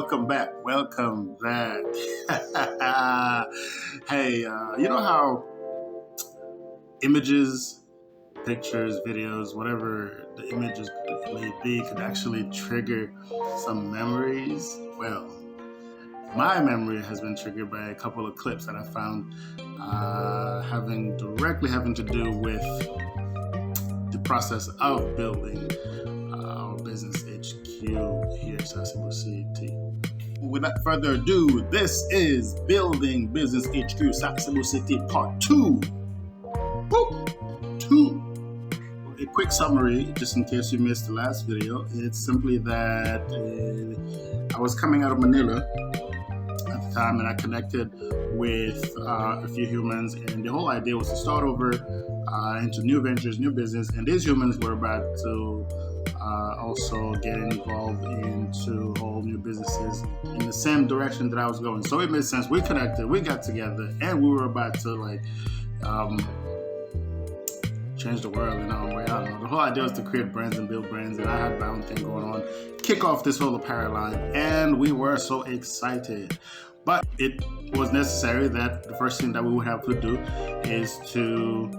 welcome back. Welcome back. Hey, you know how images, pictures, videos, whatever the images may be, could actually trigger some memories? Well, my memory has been triggered by a couple of clips that I found having to do with the process of building our business HQ here at Cebu City. Without further ado, this is Building Business HQ Cebu City Part 2. A quick summary, just in case you missed the last video. It's simply that I was coming out of Manila at the time, and I connected with a few humans, and the whole idea was to start over into new ventures, new business, and these humans were about to also get involved into whole new businesses in the same direction that I was going. So it made sense. We connected, we got together, and we were about to change the world in our way. I don't know. The whole idea was to create brands and build brands, and I had my own thing going on. Kick off this whole apparel line, and we were so excited. But it was necessary that the first thing that we would have to do is to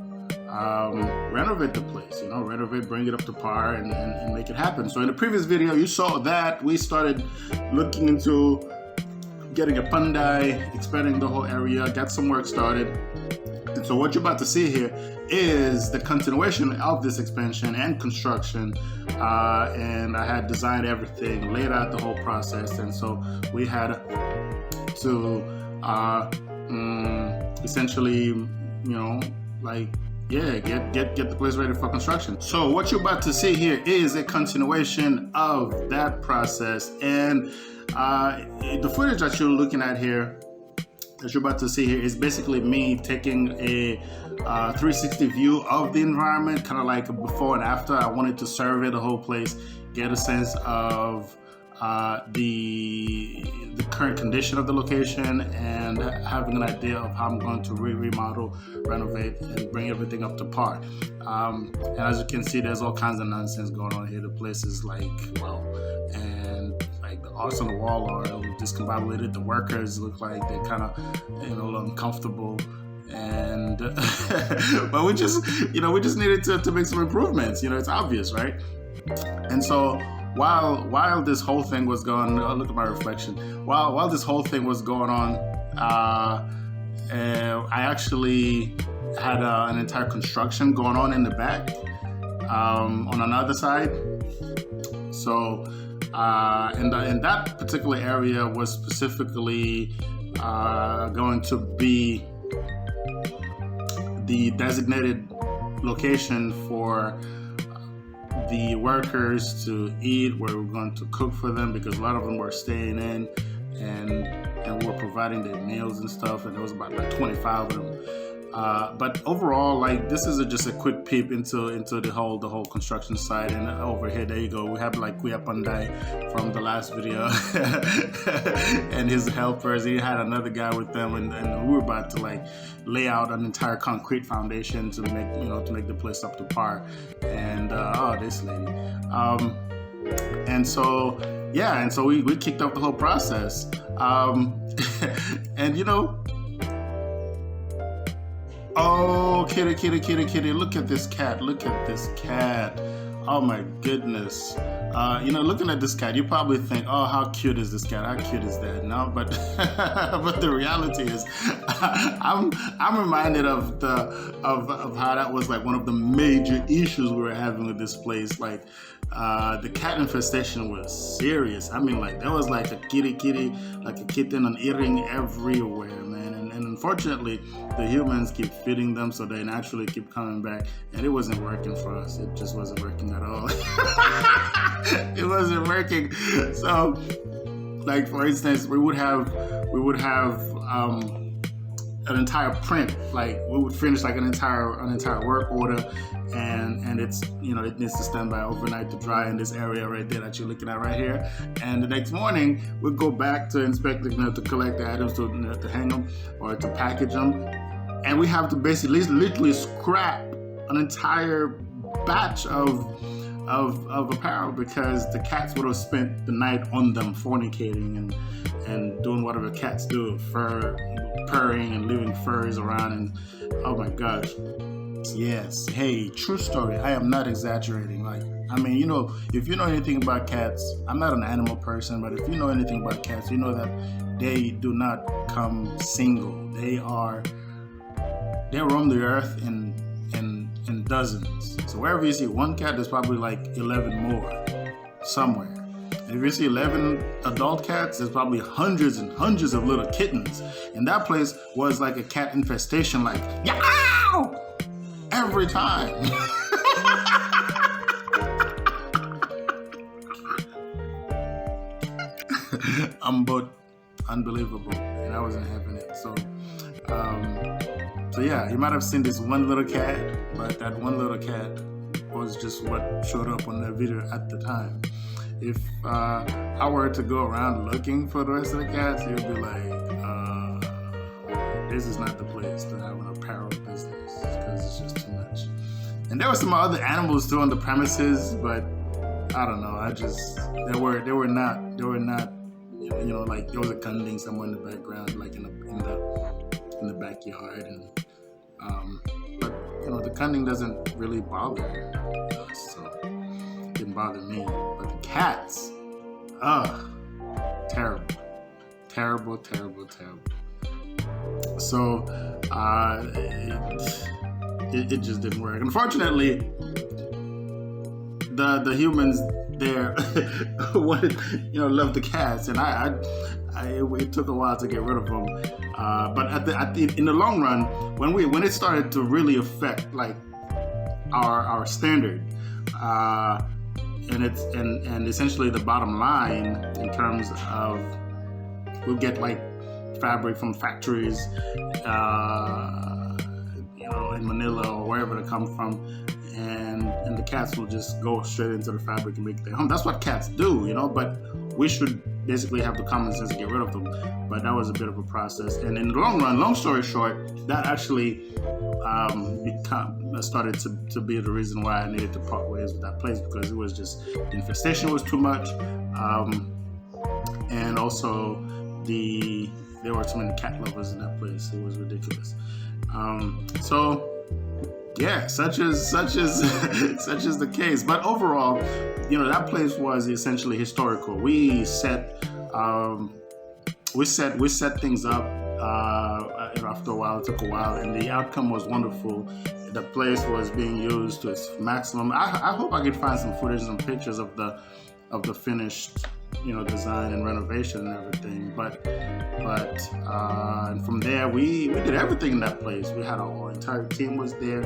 renovate the place, renovate, bring it up to par, and make it happen. So in the previous video, you saw that we started looking into getting a Patay, expanding the whole area, got some work started. And so what you're about to see here is the continuation of this expansion and construction. And I had designed everything, laid out the whole process. And so we had to essentially, get the place ready for construction. So what you're about to see here is a continuation of that process. And the footage that you're looking at here, that you're about to see here, is basically me taking a 360 view of the environment, kind of like a before and after. I wanted to survey the whole place, get a sense of the current condition of the location, and having an idea of how I'm going to remodel, renovate, and bring everything up to par. And as you can see, there's all kinds of nonsense going on here. The place is the arts on the wall are discombobulated. The workers look like they're kind of uncomfortable, and but we just needed to make some improvements. It's obvious, right? And so while this whole thing was going on, look at my reflection. While this whole thing was going on, I actually had an entire construction going on in the back on another side. So in that particular area was specifically going to be the designated location for the workers to eat, where we're going to cook for them, because a lot of them were staying in and we were providing their meals and stuff, and there was about 25 of them. But overall, this is just a quick peep into the whole construction site. And over here, there you go. We have Patay from the last video and his helpers. He had another guy with them, and we were about to lay out an entire concrete foundation to make the place up to par. And this lady. And so we kicked off the whole process. And oh, kitty, look at this cat. Oh my goodness. Looking at this cat, you probably think, oh, how cute is this cat? How cute is that? No, but but the reality is I'm reminded of how that was one of the major issues we were having with this place. The cat infestation was serious. I mean, there was a kitty, like a kitten, an Iring everywhere, man. And unfortunately, the humans keep feeding them, so they naturally keep coming back. And it wasn't working for us. It just wasn't working at all. It wasn't working. So, for instance, we would have an entire print. We would finish an entire work order, and it's it needs to stand by overnight to dry in this area right there that you're looking at right here. And the next morning we'd go back to inspect to collect the items to hang them or to package them, and we have to basically literally scrap an entire batch of of apparel because the cats would have spent the night on them fornicating and doing whatever cats do, purring and leaving furs around, and oh my gosh. Yes, hey, true story. I am not exaggerating. Like, I mean, if you know anything about cats, I'm not an animal person, but if you know anything about cats, you know that they do not come single. They roam the earth in dozens. So wherever you see one cat, there's probably like 11 more somewhere. And if you see 11 adult cats, there's probably hundreds and hundreds of little kittens. And that place was like a cat infestation, like, yow! Every time. I'm both unbelievable, and I wasn't having it. So yeah, you might have seen this one little cat, but that one little cat was just what showed up on that video at the time. If I were to go around looking for the rest of the cats, you'd be like, this is not the place to have an apparel business because it's just too much. And there were some other animals too on the premises, but I don't know. They were not. Like there was a cunning somewhere in the background, like in the backyard, and but the cunning doesn't really bother us, so it didn't bother me. But the cats, terrible. So it just didn't work. Unfortunately, the humans there loved the cats, and it took a while to get rid of them. But in the long run, when it started to really affect like our standard, and essentially the bottom line in terms of we'll get like fabric from factories, in Manila or wherever they come from, and the cats will just go straight into the fabric and make their home. That's what cats do, But we should basically have the common sense to get rid of them. But that was a bit of a process, and in the long run, long story short, that actually started to be the reason why I needed to part ways with that place, because it was just the infestation was too much, and also there were too many cat lovers in that place. It was ridiculous. So yeah, such is the case. But overall, that place was essentially historical. We set things up. After a while, it took a while, and the outcome was wonderful. The place was being used to its maximum. I hope I could find some footage and pictures of the finished design and renovation and everything. But and from there we did everything in that place. We had our entire team was there.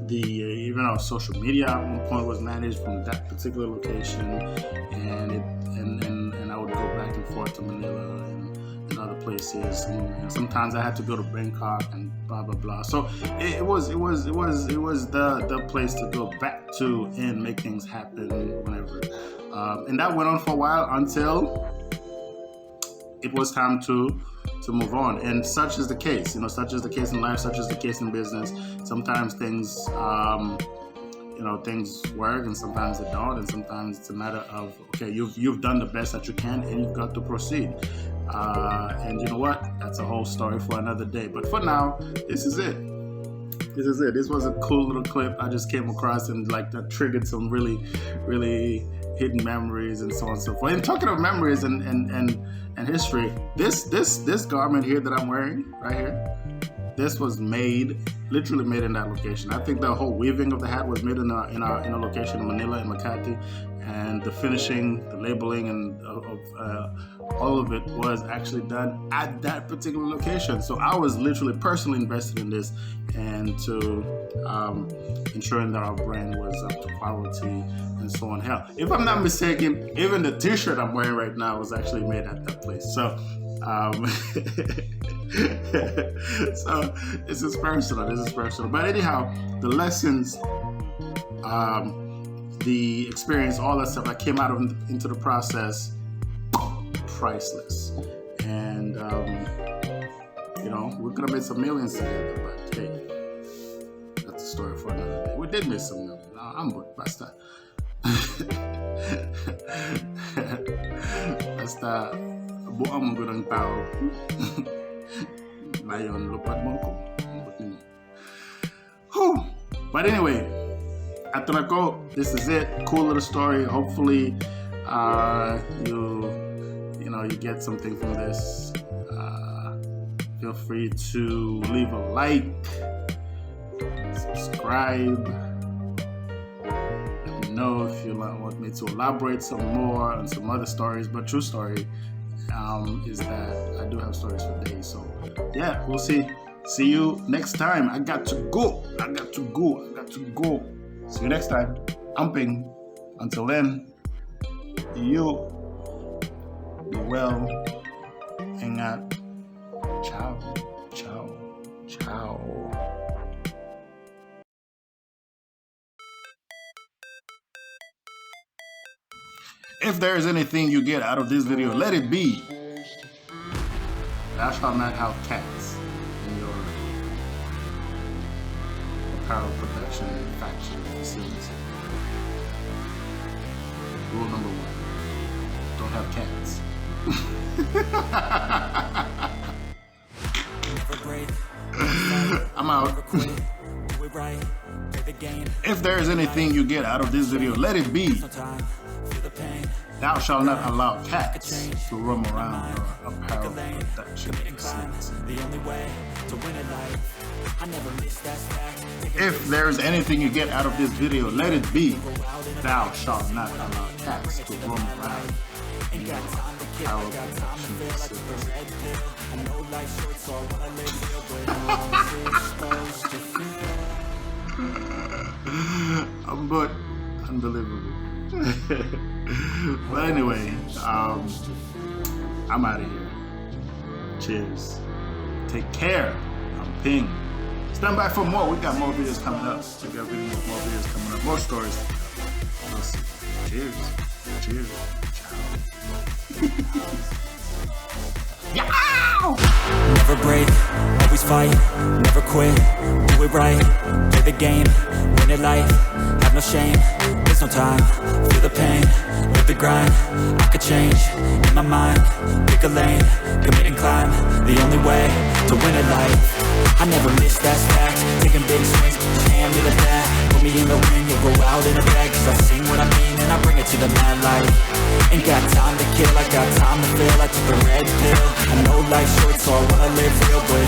Even our social media at one point was managed from that particular location, and I would go back and forth to Manila and other places, and sometimes I had to go to Bangkok and blah blah blah. So it was the place to go back to and make things happen whenever. And that went on for a while until it was time to move on. And such is the case, such is the case in life, such is the case in business. Sometimes things, things work, and sometimes they don't. And sometimes it's a matter of, okay, you've done the best that you can, and you've got to proceed. And you know what? That's a whole story for another day. But for now, this is it. This was a cool little clip I just came across, and like that triggered some really, really hidden memories and so on and so forth. And talking of memories and history, this garment here that I'm wearing right here, this was literally made in that location. I think the whole weaving of the hat was made in a location in Manila, in Makati, and the finishing, the labeling, and all of it was actually done at that particular location. So I was literally personally invested in this, and to ensuring that our brand was up to quality and so on. Hell, if I'm not mistaken, even the t-shirt I'm wearing right now was actually made at that place. So so this is personal. But anyhow, the lessons, the experience, all that stuff that came out into the process, priceless. And we could have made some millions together, but hey, that's a story for another day. We did make some millions. ambot, basta. Basta, buang mo ng tao. Layon, lupad mo ko. But anyway, atrako, this is it. Cool little story. Hopefully, you get something from this. Feel free to leave a like, subscribe. Let me know if you want me to elaborate some more on some other stories. But true story is that I do have stories for days. So yeah, we'll see. See you next time. I got to go. See you next time. Amping. Until then, you be well. Hang out. Ciao. If there is anything you get out of this video, let it be: thou shalt not have cats in your apparel production factory facility. Rule number 1: don't have cats. I'm out. If there is anything you get out of this video, let it be: thou shalt not allow cats to roam around your apparel production facility. If there is anything you get out of this video, let it be: thou shalt not allow cats to roam around your apparel production facility. But unbelievable. But anyway, I'm out of here. Cheers. Take care. I'm Ping. Stand by for more. We got more videos coming up. More videos coming up. More stories. We'll see. Cheers. Ciao. Never break, always fight, never quit, do it right, play the game, win it life, have no shame, there's no time, feel the pain, live the grind, I could change, in my mind, pick a lane, commit and climb, the only way to win it life, I never miss, that's fact, taking big swings, hand me the bat, put me in the ring, you'll go out in a bag, cause I sing what I mean and I bring it to the mad light, ain't got time to kill, I got time to feel, I took a red pill, I know life's short so I wanna live real, but